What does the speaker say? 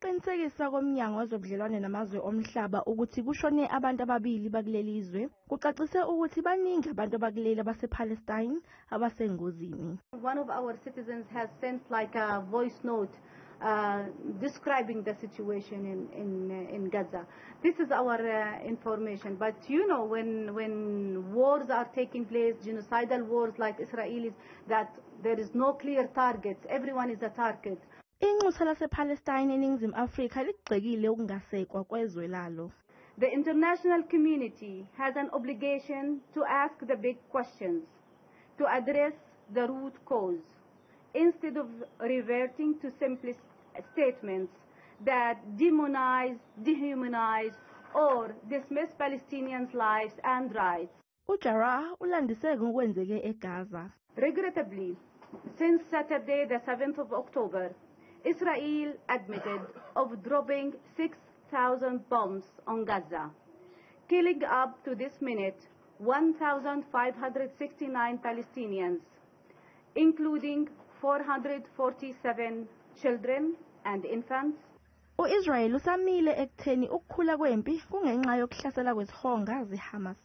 Ukuqinisekisa komnyango wezobudlelwane namazwe omhlaba ukuthi kushone abantu ababili bakulelizwe kucacise ukuthi baningi abantu bakuleli basePalestine abasengozini. One of our citizens has sent like a voice note describing the situation in Gaza. This is our information, but you know when wars are taking place, genocidal wars like Israelis, that there is no clear targets. Everyone is a target. Inxusa lasePalestine eNingizimu Afrika ligxekile ukungasekwa kwezwe lalo. The international community has an obligation to ask the big questions, to address the root cause, instead of reverting to simplest statements that demonize, dehumanize, or dismiss Palestinians' lives and rights. uJarrah ulandise ngokwenzeke eGaza. Regrettably, since Saturday the 7th of October, Israel admitted of dropping 6,000 bombs on Gaza, killing up to this minute 1,569 Palestinians, including 447 children and infants. U-Israel usamile ekutheni ukukhula kwempi kungenxa yokuhlasela kwezihonga zeHamas.